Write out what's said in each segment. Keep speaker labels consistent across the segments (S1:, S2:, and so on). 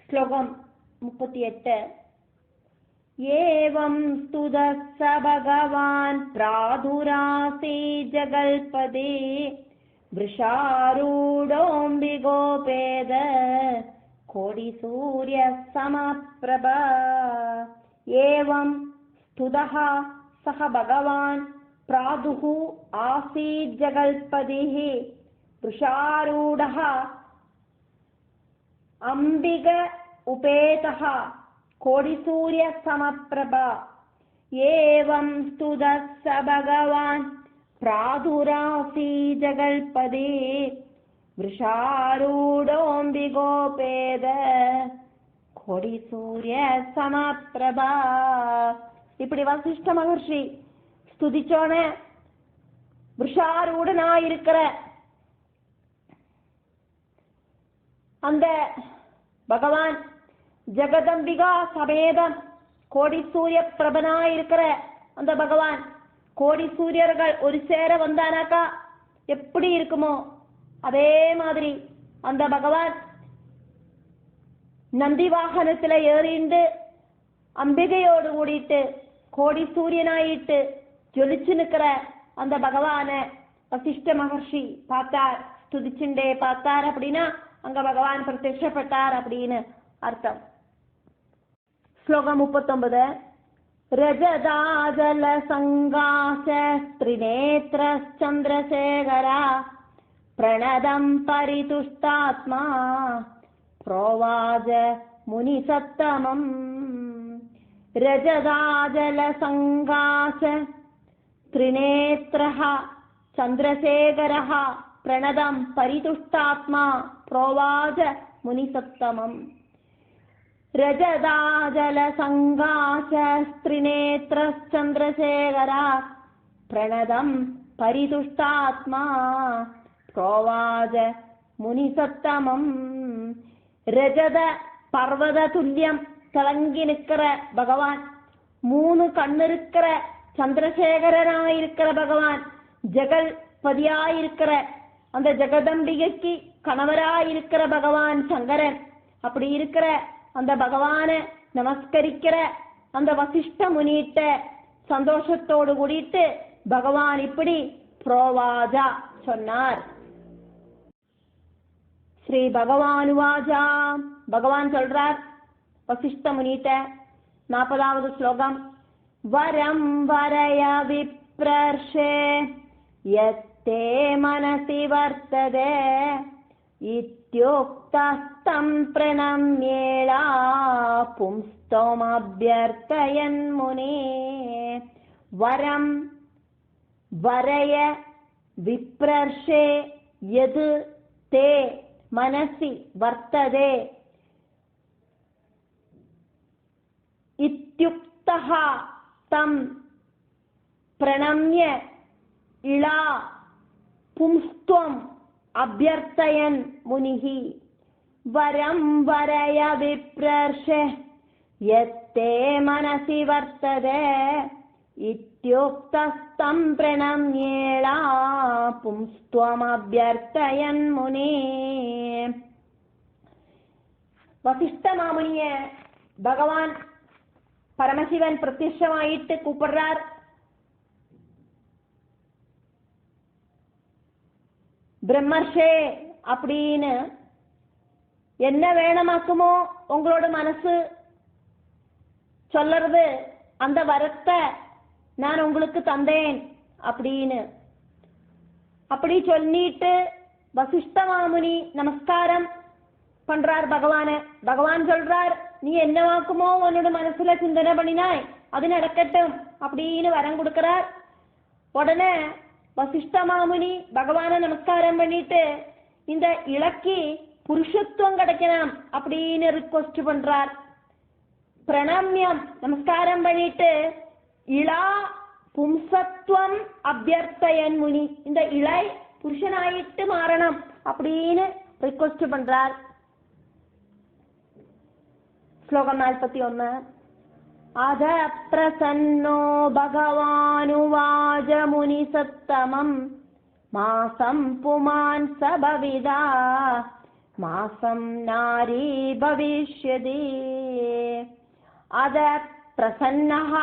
S1: ശ്ലോകം 38. ഏവം സ്തുതഃ സ ഭഗവാൻ പ്രാദുരാസീ ജഗൽപദേ വൃഷാരൂഢോംബികോപേത കോടിസൂര്യ സമപ്രഭ. ഏവം സ്തുതഃ സഹ ഭഗവാൻ പ്രാദുഃ ആസീത് ജഗൽപതിഃ വൃഷാരൂഢഃ അംബിക ഉപേതഃ കോടിസൂര്യ സമപ്രഭ. ഏവം സ്തുതഃ സ ഭഗവാൻ പ്രാദുരാസീ ജഗൽപദേ വൃഷാരൂഢോംബികോപേത കോടിസൂര്യ സമപ്രഭ. இப்படி வசிஷ்ட மகர்ஷி ஸ்துதிச்சோன விஷாரூடனாயிருக்கிற அந்த பகவான் ஜெகதம்பிகா சமேதம் கோடி சூரிய பிரபனாயிருக்கிற அந்த பகவான் கோடி சூரியர்கள் ஒரு சேர வந்தானாக்கா எப்படி இருக்குமோ அதே மாதிரி அந்த பகவான் நந்தி வாகனத்துல ஏறிண்டு அம்பிகையோடு கூடிட்டு கோடி சூரியனாயிட்டு ஜொலிச்சு நிக்கிற அந்த பகவான வசிஷ்ட மகர்ஷி பார்த்தார், ஸ்துதிச்சுண்டே பார்த்தார். அப்படின்னா அங்க பகவான் பிரத்யட்சப்பட்டார் அப்படின்னு அர்த்தம். ஸ்லோகம் 39. ரஜதாஜல சங்காச த்ரிநேத்ர சந்திரசேகரா பிரணதம் பரிதுஷ்டாத்மா ப்ரோவாஜ முனிசத்தமம். ரஜதாஜல சங்காச த்ரிநேத்ரஹ சந்திரசேகரஹ பிரணதம் பரிதுஷ்டாத்மா ப்ரோவாஜ முனிசத்தமம். ரஜதாஜல சங்காச த்ரிநேத்ர சந்திரசேகரா பிரணதம் பரிதுஷ்டாத்மா ப்ரோவாஜ முனிசத்தமம். ரஜத பர்வத துல்லியம் திளங்கி நிற்கிற பகவான், 3 கண்ணு இருக்கிற சந்திரசேகரனாயிருக்கிற பகவான், ஜெகல் பதியாயிருக்கிற அந்த ஜெகதம்பிகைக்கு கணவராயிருக்கிற பகவான் சங்கரன், அப்படி இருக்கிற அந்த பகவான நமஸ்கரிக்கிற அந்த வசிஷ்ட முனிட்ட சந்தோஷத்தோடு கூடிட்டு பகவான் இப்படி புரோவாஜா சொன்னார். ஸ்ரீ பகவானுவாஜா, பகவான் சொல்றார் வசிஷ்ட முனிட்ட. 40வது ஸ்லோகம். வரம் வரய விப்ரர்ஷே யத்தே மனசி வர்த்ததே இத்யோக்தஸ்தம் பிரணம்யேளா பும்ஸ்தோமப்யர்த்தயன் முனே. வரம் வரய விப்ரர்ஷே யது தே மனசி வர்த்ததே இத்யுக்தஹ தம் பிரணம்ய இளா பும்ஸ்த்வம் அப்யர்த்தயன் முனிஹி. வரம் வரய விப்ரர்ஷே யத்தே மனசி வர்த்ததே இத்யுக்தஸ்தம் பிரணம்யேளா பும்ஸ்த்வம் அப்யர்த்தயன் முனே. வசிஷ்ட மாமுனிய பகவான் பரமசிவன் பிரத்யட்சமாயிட்டு கூப்பிடுறார். பிரம்மர்ஷே அப்படின்னு என்ன வேணுமாக்குமோ உங்களோட மனசு சொல்லறது, அந்த வரத்தை நான் உங்களுக்கு தந்தேன் அப்படின்னு அப்படி சொல்லிட்டு வசிஷ்ட மாமுனி நமஸ்காரம் பண்றார் பகவான. பகவான் சொல்றார், நீ என்ன வாக்குமோ உன்னோட மனசுல சிந்தனை பண்ணினாய் அது நடக்கட்டும் அப்படின்னு வரம் கொடுக்கிறார். உடனே வசிஷ்ட மாமுனி பகவான நமஸ்காரம் பண்ணிட்டு இந்த இலக்கி புருஷத்துவம் கிடைக்கணும் அப்படின்னு ரிக்வெஸ்ட் பண்றார். பிரணம்யம் நமஸ்காரம் பண்ணிட்டு இளா பும்சத்துவம் அபியர்த்தயன் முனி, இந்த இளை புருஷனாயிட்டு மாறணும் அப்படின்னு ரிக்வெஸ்ட் பண்றார். ஸ்லோகம் 41. அத பிரசன்னோ பகவானுவாஜ முனிசத்தமம் மாசம் புமான் சபவிதா मासं नारी भविष्यति। अद प्रसन्नः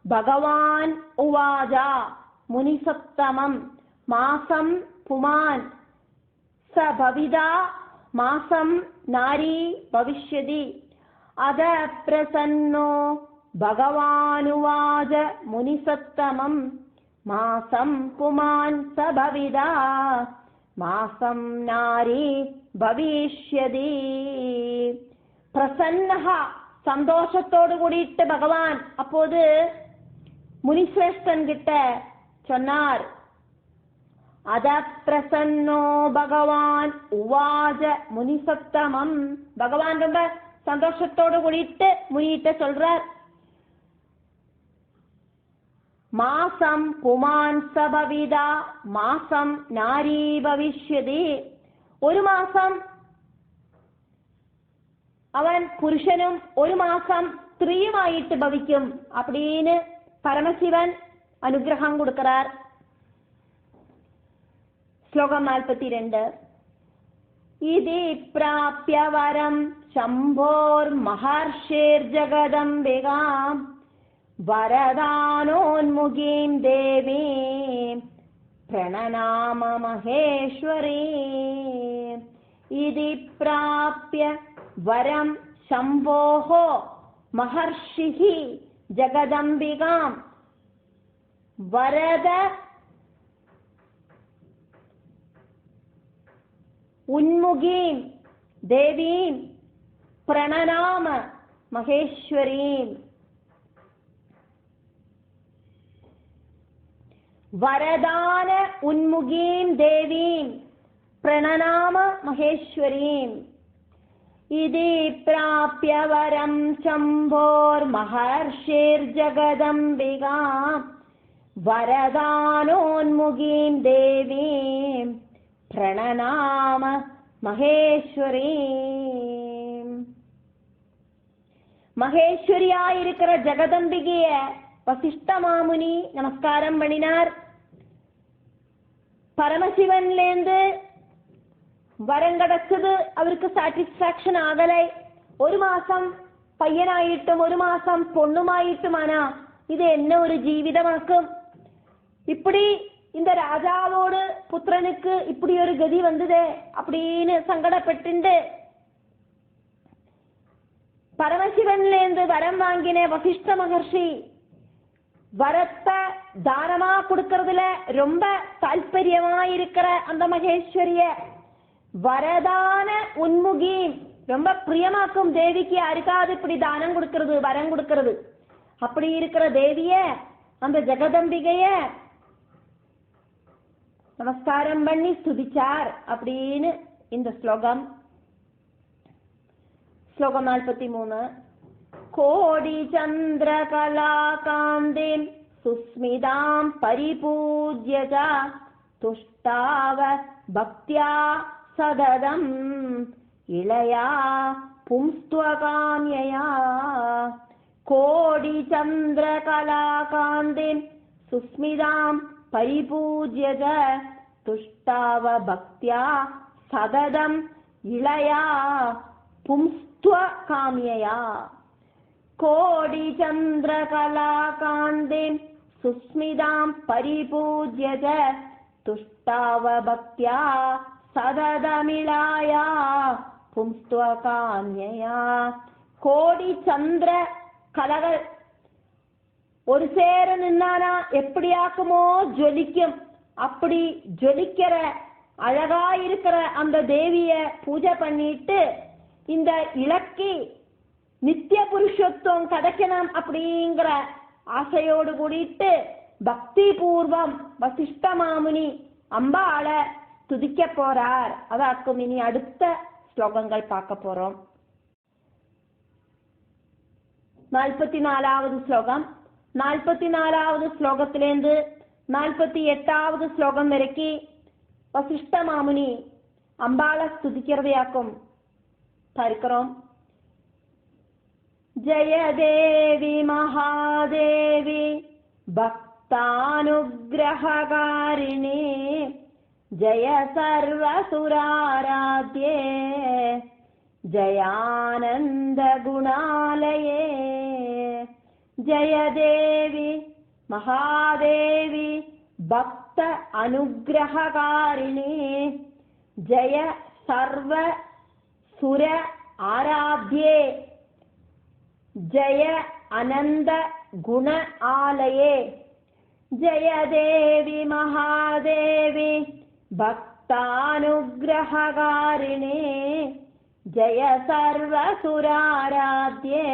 S1: भगवान् उवाच मुनिसत्तमं मासं पुमान् स भविदा मासं नारी भविष्यति। अद प्रसन्नो भगवानुवाच मुनिसत्तमं मासं पुमान् स भविदा मासं नारी ഭവിഷ്യതി. പ്രസന്നഹ சந்தோஷத்தோடு கூடிட்டு பகவான் அப்போது முனிசிரேஷ்டன் கிட்ட சொன்னார். அத பிரசன்னோ பகவான் உவாஜ முனிசத்தமம். பகவான் ரொம்ப சந்தோஷத்தோடு கூடிட்டு முனிகிட்ட சொல்றார், மாசம் புமான் சபவிதா மாசம் நாரி பவிஷ்யதி. ഒരു മാസം അവൻ പുരുഷനും ഒരു മാസം സ്ത്രീയുമായിട്ട് ഭവിക്കും அப்படின்னு പരമശിവൻ അനുഗ്രഹം കൊടുക്കറാർ. ശ്ലോകം 42. ഇതി പ്രാപ്യ വരം ശംഭോർ മഹർഷിർജഗദംബികാം വരദാനോന്മുഖീം ദേവീം പ്രണനാമ മഹേശ്വരീ. ഇതി പ്രാപ്യ വരം ശംഭോഃ മഹർഷിഃ ജഗദംബികാം വരദ ഉന്മുഖീം ദേവീം പ്രണനാമ മഹേശ്വരീം. വരദാന ഉന്മുഖീം ദേവീം പ്രണനാമ മഹേശ്വരീം. ഇതി പ്രാപ്യ വരം ശംഭോർ മഹർഷിർജഗദംബികാം വരദാനോന്മുഖീം ദേവീം പ്രണനാമ മഹേശ്വരീം. மகேஸ்வரியாயிருக்கிற ஜெகதம்பிகைய வசிஷ்ட மாமுனி நமஸ்காரம் பண்ணினார். பரமசிவன்லேந்து വരം കിടച്ചത് അവർക്ക് സാറ്റിസ്ഫാക്ഷൻ ആകലായി. ഒരു മാസം പയ്യനായിട്ടും ഒരു മാസം പൊണ്ണുമായിട്ടുമാനാ ഇത് എന്നെ ഒരു ജീവിതമാക്കും. இப்படி இந்த ராஜாவோடு புத்திரனுக்கு இப்படி ஒரு கதி வந்ததே அப்படின்னு சங்கடப்பட்டு பரமசிவன்லேந்து வரம் வாங்கின வசிஷ்ட மகர்ஷி வரத்தை தானமா கொடுக்கறதுல ரொம்ப தால்பரியமா இருக்கிற அந்த மகேஸ்வரிய வரதான உன்முகி ரொம்ப பிரியமாக்கும் தேவிக்கு யாருக்காவது இப்படி தானம் கொடுக்கறது வரம் கொடுக்கறது. அப்படி இருக்கிற தேவிய அந்த ஜெகதம்பிகைய நமஸ்காரம் பண்ணி ஸ்துதிச்சார் அப்படின்னு இந்த ஸ்லோகம். ஸ்லோகம் 43. கோடி சந்திர கலாகாந்திம் சுஸ்மிதாம் பரிபூஜ்ய துஷ்டாவ பக்தியா சததம் இளையா பும்ஸ்த்வகாம்யயா. கோடி சந்திர கலாகாந்திம் சுஸ்மிதாம் பரிபூஜ்ய துஷ்டாவ பக்தியா சததம் இளையா பும்ஸ்த்வகாம்யயா. கோடி சந்திர கலாகாந்திம் சுஸ்மிதாம் பரிபூஜ்ய துஷ்டாவ பக்தியா சததமிளாயா பும்ஸ்த்வகாம்யயா. கோடி சந்திர கலகள் ஒரு சேர நின்னானா எப்படியாக்குமோ ஜொலிக்கும். அப்படி ஜொலிக்கிற அழகா இருக்கிற அந்த தேவிய பூஜை பண்ணிட்டு இந்த இலக்கி நித்திய புருஷத்துவம் கிடைக்கணும் அப்படிங்கிற ஆசையோடு கூடிட்டு பக்தி பூர்வம் வசிஷ்ட மாமுனி அம்பாள துதிக்க போறார். அதாக்கும் இனி அடுத்த ஸ்லோகங்கள் பார்க்க போறோம். 44வது ஸ்லோகம். 44வது ஸ்லோகத்திலேருந்து 48வது ஸ்லோகம் வரைக்கும் வசிஷ்ட மாமுனி அம்பாள ஸ்துதிக்கிறதையாக்கும் பார்க்கிறோம். ஜய தேவி மகாதேவி பக்தானுக்ரஹகாரிணி जय सर्वसुराराध्ये जयानन्दगुणालये जय देवी महादेवी भक्त अनुग्रहकारिणी जय सर्वसुर आराध्ये जय अनंत गुण आलये जय देवी महादेवी भक्तानुग्रहकारिणे जय सर्वसुराराध्ये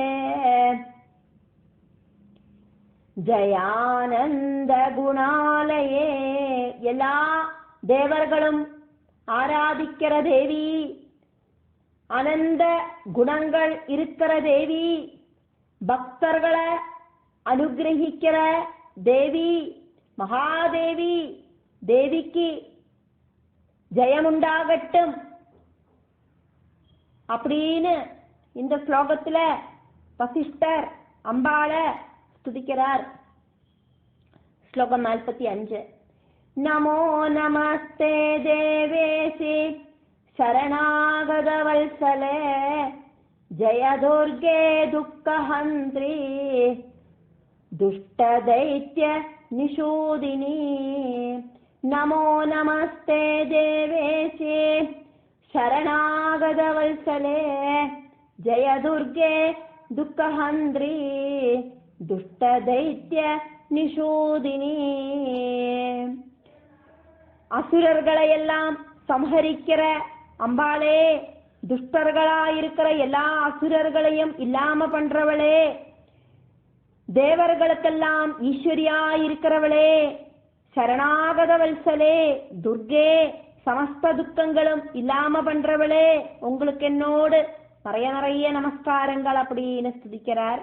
S1: जयानंद गुणालये எல்லா தேவர்களும் ஆராதிக்கிற தேவி, அனந்த குணங்கள் இருக்கிற தேவி, பக்தர்களை அனுகிரகிக்கிற தேவி மகாதேவி, தேவிக்கு ஜெயமுண்டாகட்டும் அப்படின்னு இந்த ஸ்லோகத்துல வசிஷ்டர் அம்பாளை ஸ்துதிக்கிறார். ஸ்லோகம் 45. நமோ நமஸ்தே தேவேசி शरणागतवत्सले जय दुर्गे दुःखहन्त्री दुष्टदैत्य निषूदिनी नमो नमस्ते देवेशे शरणागतवत्सले जय दुर्गे दुःखहन्त्री दुष्टदैत्य निषूदिनी असुरர்களையெல்லாம் சம்ஹரிக்கிற அம்பாளே, துஷ்டர்களாயிருக்கிற எல்லா அசுரர்களையும் இல்லாம பண்றவளே, தேவர்களுக்கெல்லாம் ஈஸ்வரியாயிருக்கிறவளே, சரணாகத வல்சலே துர்கே, சமஸ்த துக்கங்களும் இல்லாம பண்றவளே, உங்களுக்கு என்னோடு நிறைய நமஸ்காரங்கள் அப்படின்னு ஸ்துதிக்கிறார்.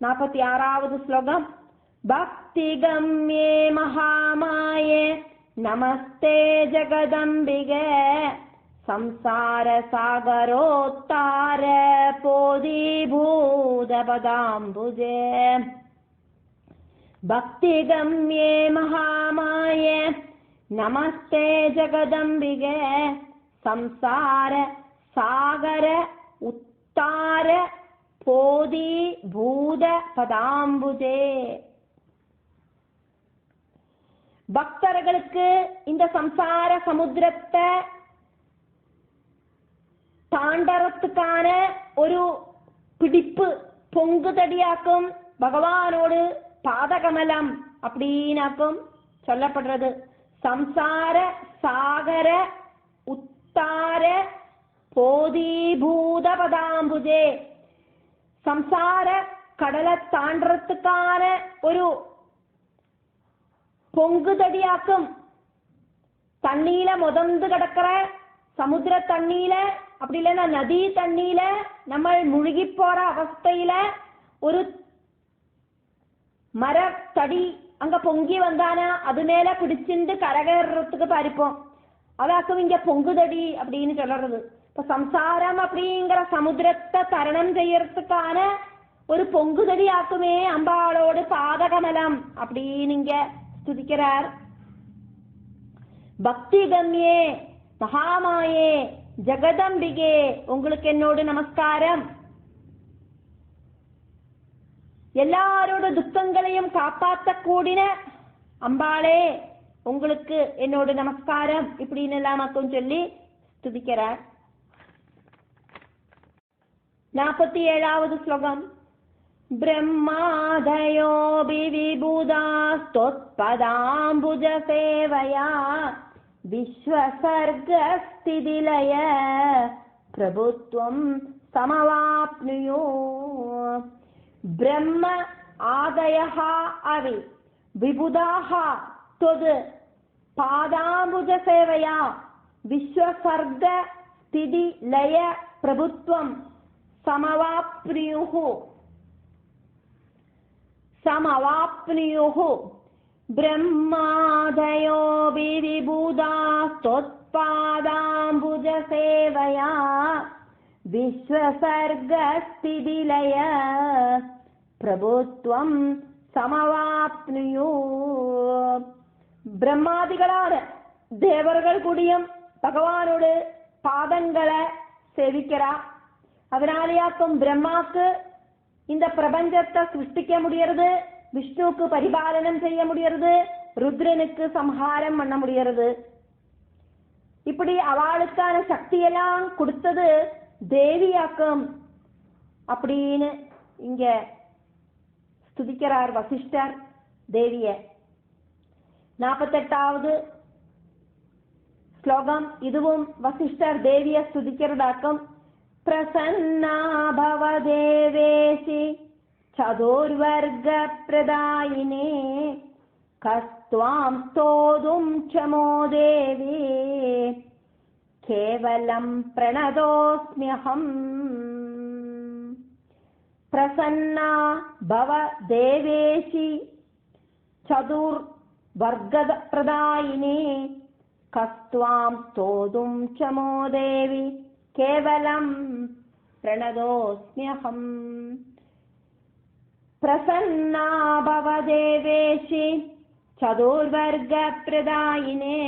S1: 46வது ஸ்லோகம். பக்தி கம்யே மகாமாயே நமஸ்தே ஜகதம்பிகே संसार सागरोत्तार पोदीभूत पदाम्बुजे भक्तिगम्ये महामाये नमस्ते जगदम्बिके संसार सागर उत्तार पोदीभूत पदाम्बुजे. பக்தர்களுக்கு இந்த சம்சார சமுத்திரத்தை தாண்டறத்துக்கான ஒரு பிடிப்பு பொங்குதடியாக்கும் பகவானோடு பாதகமலம் அப்படின்னாக்கும் சொல்லப்படுறது. சம்சார சாகர உத்தார போதீபூத பதாம்புஜே, சம்சார கடலை தாண்டறத்துக்கான ஒரு பொங்குதடியாக்கும் தண்ணீல முதந்து கிடக்கிற சமுத்திர தண்ணீல, அப்படி இல்லைன்னா நதி தண்ணீல நம்ம முழுகி போற அவஸ்தையில ஒரு மரத்தடி அங்க பொங்கி வந்தானா அது மேல பிடிச்சிட்டு கரகறதுக்கு பாரிப்போம். அதாக்கும் இங்க பொங்குதடி அப்படின்னு சொல்றது. இப்ப சம்சாரம் அப்படிங்கிற சமுத்திரத்தை தரணம் செய்யறதுக்கான ஒரு பொங்குதடி ஆக்குமே அம்பாளோடு பாதகமலம் அப்படின்னு இங்க ஸ்துதிக்கிறார். பக்தி கம்யே மகாமாயே ஜெகதம்பிகே, உங்களுக்கு என்னோடு நமஸ்காரம். எல்லாரோட துக்கங்களையும் காப்பாற்ற கூடின அம்பாளே, உங்களுக்கு என்னோடு நமஸ்காரம் இப்படின்னு எல்லாமாக்கும் சொல்லி ஸ்துதிக்கிறார். 47வது ஸ்லோகம். பிரம்மாதயோ விபுதாஸ்தோத்பதாம்புஜ சேவயா விஸ்வசர்கஸ்திதிலய பிரபுத்வம் சமவாப்னுயோ. பிரம்ம ஆதயः அவி விபுதாः தொது பாதாம்புஜ சேவையா விஸ்வசர்க ஸ்திதி லய பிரபுத்வம் சமவாப்னுயுः சமவாப்னுயுः. பிரம்மாதயோ விபுதாஸ்தோத்பாதாம்புஜ சேவையா விஸ்வசர்கஸ்திதிலய பிரபுத்வம் சமவாப்னுயோ. பிரம்மாதிகளான தேவர்கள் கூடியும் பகவானோட பாதங்களை சேவிக்கிறா. அதனாலேயாக்கும் பிரம்மாக்கு இந்த பிரபஞ்சத்தை சிருஷ்டிக்க முடியறது, விஷ்ணுவுக்கு பரிபாலனம் செய்ய முடியறது, ருத்ரனுக்கு சம்ஹாரம் பண்ண முடியறது. இப்படி அவளுக்கான சக்தியெல்லாம் கொடுத்தது தேவியாக்கும் அப்படின்னு இங்க ஸ்துதிக்கிறார் வசிஷ்டர் தேவிய. 48வது ஸ்லோகம் இதுவும் வசிஷ்டர் தேவிய ஸ்துதிக்கிறதாக்கும். பிரசன்னா பவ தேவேசி சதுர்வர்க பிரதாயினே கஸ்த்வாம் ஸ்தோதும் சமோ தேவி கேவலம் பிரணதோஸ்ம்யஹம். பிரசன்னா பவ தேவேசி சதுர்வர்க பிரதாயினே கஸ்த்வாம் ஸ்தோதும் சமோ தேவி கேவலம் பிரணதோஸ்ம்யஹம். பிரசன்னா பவ தேவேஷி சதுர்வர்க பிரதாயினே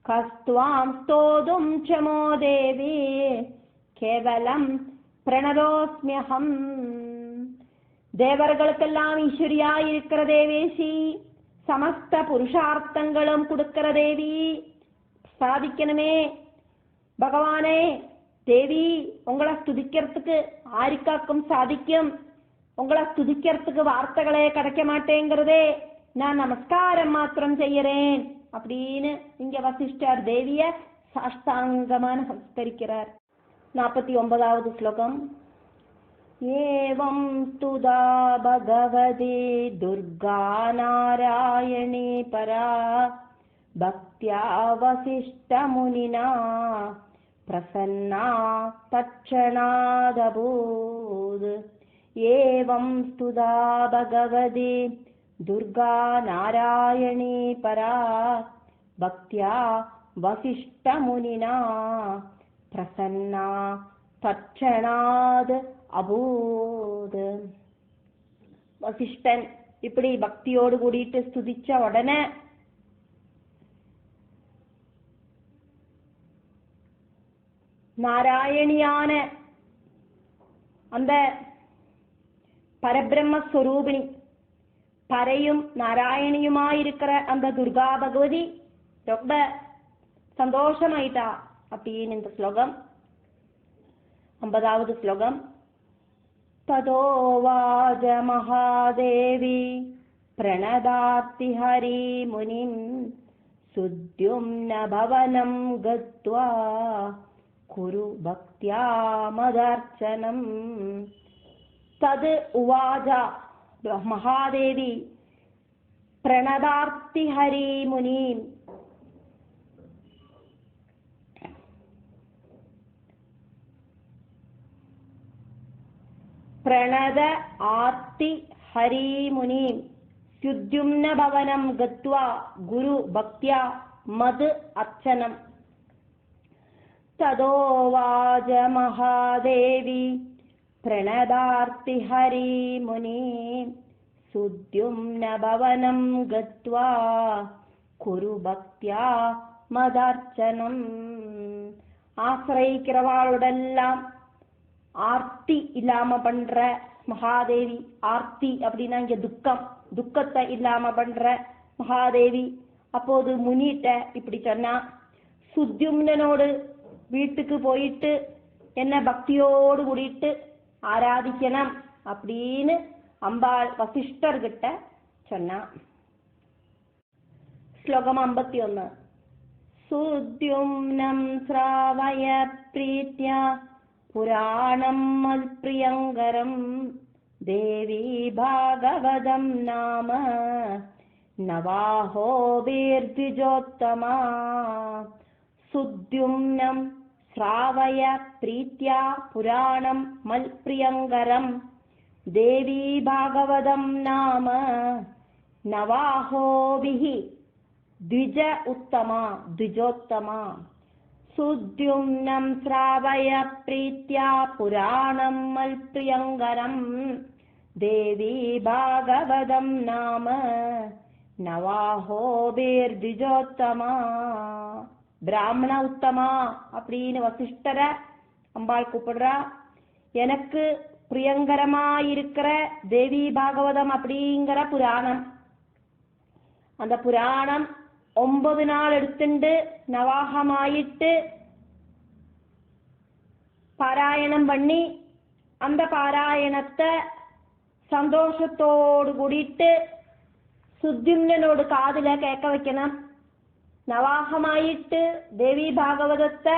S1: கஸ்த்வாம் ஸ்தோதும் சமோ தேவி கேவலம் பிரணதோஸ்ம்யஹம். தேவர்களுக்கெல்லாம் ஈஸ்வரியாயிருக்கிற தேவேசி, சமஸ்த புருஷார்த்தங்களும் கொடுக்கிற தேவி, சாதிக்கணுமே பகவானே தேவி, உங்களை ஸ்துதிக்கிறதுக்கு ஆருக்காக்கும் சாதிக்கும், உங்களை ஸ்துதிக்கிறதுக்கு வார்த்தைகளே கிடைக்க மாட்டேங்கிறதே, நான் நமஸ்காரம் மாத்திரம் செய்யறேன் அப்படின்னு இங்க வசிஷ்டர் தேவிய சாஷ்டாங்கமான நமஸ்கரிக்கிறார். 49வது ஸ்லோகம். ஏவம் ஸ்துதா பகவதி துர்கா நாராயணி பரா பக்த்யா வசிஷ்ட முனினா பிரசன்னா தட்சணாதபூத். ஏவம் ஸ்துதா பகவதி துர்கா நாராயணி பரா பக்த்யா வசிஷ்ட முனினா பிரசன்னா தட்சணாத் அபூத். வசிஷ்டன் இப்படி பக்தியோடு கூடிட்டு ஸ்துதிச்ச உடனே நாராயணியான அந்த பரபிரம்மஸ்வரூபிணி, பரையும் நாராயணியுமாயிருக்கிற அந்த துர்கா பகவதி ரொம்ப சந்தோஷமாயிட்டா அப்படின்னு இந்த ஸ்லோகம். 50வது ஸ்லோகம். ததோவாஜ மகாதேவி பிரணதாத்தி ஹரி முனிம் சுத்யும்ன பவனம் கத்வா குரு பக்த்யா மதர்ச்சனம். தது உவாஜா மகாதேவி பிரணதார்த்தி ஹரி முனிம். பிரணத ஆர்த்தி ஹரி முனிம் சுத்யும்ன பவனம் கத்வா குரு பக்த்யா மது அர்ச்சனம். ததோவாஜ மகாதேவி பிரணதார்த்தி ஹரி முனிம் சுத்யும்ன பவனம் கத்வா குரு பக்த்யா மதார்ச்சனம். ஆசிரியிக்கிறவாளோடெல்லாம் ஆர்த்தி இல்லாம பண்ற மகாதேவி. ஆர்த்தி அப்படின்னா இங்க துக்கம், துக்கத்தை இல்லாம பண்ற மகாதேவி. அப்போது முனிட்ட இப்படி சொன்னா, சுத்யும்னோடு வீட்டுக்கு போயிட்டு என்ன பக்தியோடு கூடிட்டு ஆராதிக்கணும் அப்படின்னு அம்பாள் வசிஷ்டர்கிட்ட சொன்னா. ஸ்லோகம் 51. சுத்யும்னம் ஸ்ராவய பிரீத்யா புராணம் மல்பிரியங்கரம் தேவி பாகவதம் நாம நவாஹோ பீர்த்விஜோத்தமா. சுத்யும்னம் ஸ்ராவய பிரீத்யா புராணம் மல்பிரியங்கரம் தேவி பாகவதம் நாம நவாஹோபிஹி த்விஜ உத்தமா த்விஜோத்தமா. சுத்யும்னம் ஸ்ராவய பிரீத்யா புராணம் மல்பிரியங்கரம் தேவி பாகவதம் நாம நவாஹோபேர் திஜோத்தமா, பிராமண உத்தமா அப்படின்னு வசிஷ்டரை அம்பாள் கூப்பிடுறா. எனக்கு பிரியங்கரமாயிருக்கிற தேவி பாகவதம் அப்படிங்கிற புராணம், அந்த புராணம் 9 நாள் எடுத்துண்டு நவாகமாயிட்டு பாராயணம் பண்ணி அந்த பாராயணத்தை சந்தோஷத்தோடு கூடிட்டு சுத்யும்னனோடு காதுல கேட்க வைக்கணும். நவாகமாயிட்டு தேவி பாகவதத்தை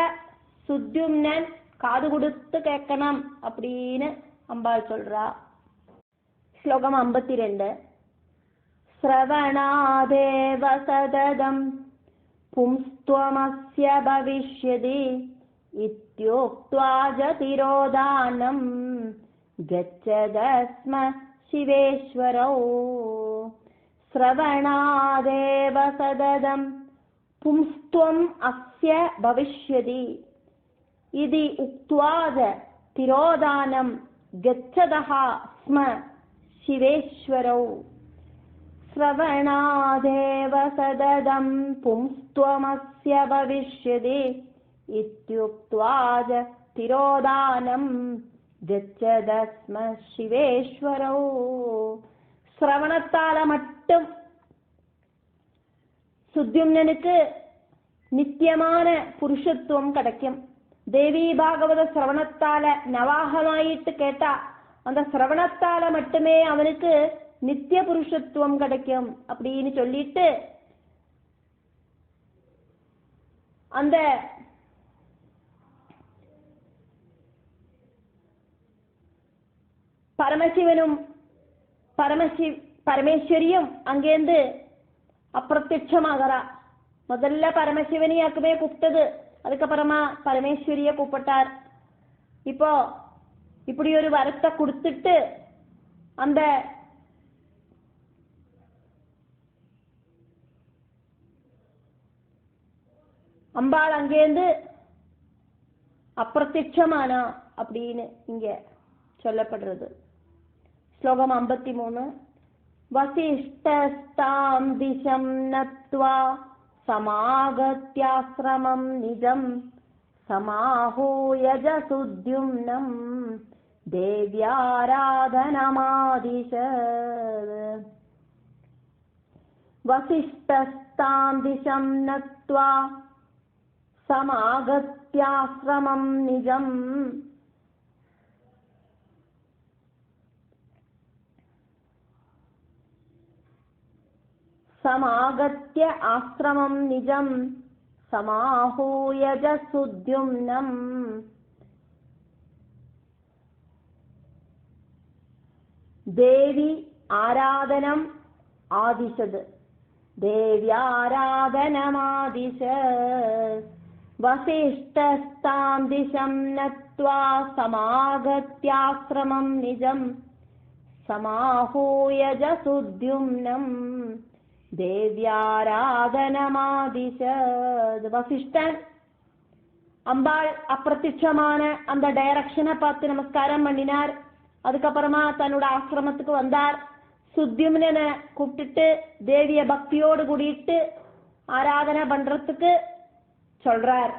S1: சுத்யும்னன் காது கொடுத்து கேட்கணும் அப்படின்னு அம்பாள் சொல்றா. ஸ்லோகம் 52. ஸ்ரவணாதேவ சததம் பும்ஸ்த்வமஸ்ய பவிஷ்யதி இத்யோக்த்வா ஜதிரோதானம் கச்சதஸ்ம சிவேஸ்வரோ. ஸ்ரவணாதேவ சததம் பும்ஸ்த்வம் அஸ்ய பவிஷ்யதி இதி உக்த்வா திரோதானம் கச்சதஹ ஸ்ம சிவேஸ்வரோ. ஸ்ரவணாதேவ சததம் பும்ஸ்த்வமஸ்ய பவிஷ்யதி இத்யுக்த்வா திரோதானம் கச்சதஸ்ம சிவேஸ்வரோ. சிரவணத்தால மட்டும் சுத்யும்னனுக்கு நித்தியமான புருஷத்துவம் கிடைக்கும். தேவி பாகவத சிரவணத்தால நவாகமாயிட்டு கேட்டா அந்த சிரவணத்தால மட்டுமே அவனுக்கு நித்திய புருஷத்துவம் கிடைக்கும் அப்படின்னு சொல்லிட்டு அந்த பரமசிவனும் பரமேஸ்வரியும் அங்கேருந்து அப்பிரத்யட்சமாகறா. முதல்ல பரமசிவனியாக்குமே கூப்பிட்டது, அதுக்கப்புறமா பரமேஸ்வரிய கூப்பிட்டார். இப்போ இப்படி ஒரு வரத்தை கொடுத்துட்டு அந்த அம்பாள் அங்கேருந்து அப்பிரத்யட்சமானா அப்படின்னு இங்க சொல்லப்படுறது. ஸ்லோகம் 53. வசிஷ்டஸ்தாம் திசம் நத்வா சமாகத்யாஸ்ரமம் நிஜம் சமாஹூய ஜசுத்யும்னம் தேவ்யாராதனமாதிஷத். வசிஷ்டஸ்தாம் திசம் நத்வா சமாகத்யாஸ்ரமம் நிஜம் சமாகத்ய ஆஸ்ரமம் நிஜம் சமாஹூய ஜசுத்யும்னம். தேவி ஆராதனம் ஆதிஷத், தேவ்யாராதனமாதிஷத். வசிஷ்டஸ்தாம் திசம் நத்வா சமாகத்யாஸ்ரமம் நிஜம் சமாஹூய ஜசுத்யும்னம் தேவ்யாராதனமாதிஷத். வசிஷ்டன் அம்பாள் அப்பிரத்யட்சமான அந்த டைரக்ஷனை பார்த்து நமஸ்காரம் பண்ணினார். அதுக்கப்புறமா தன்னோட ஆசிரமத்துக்கு வந்தார். சுத்யும்னனை கூப்பிட்டுட்டு தேவிய பக்தியோடு கூடிட்டு ஆராதனை பண்றதுக்கு சொல்றார்.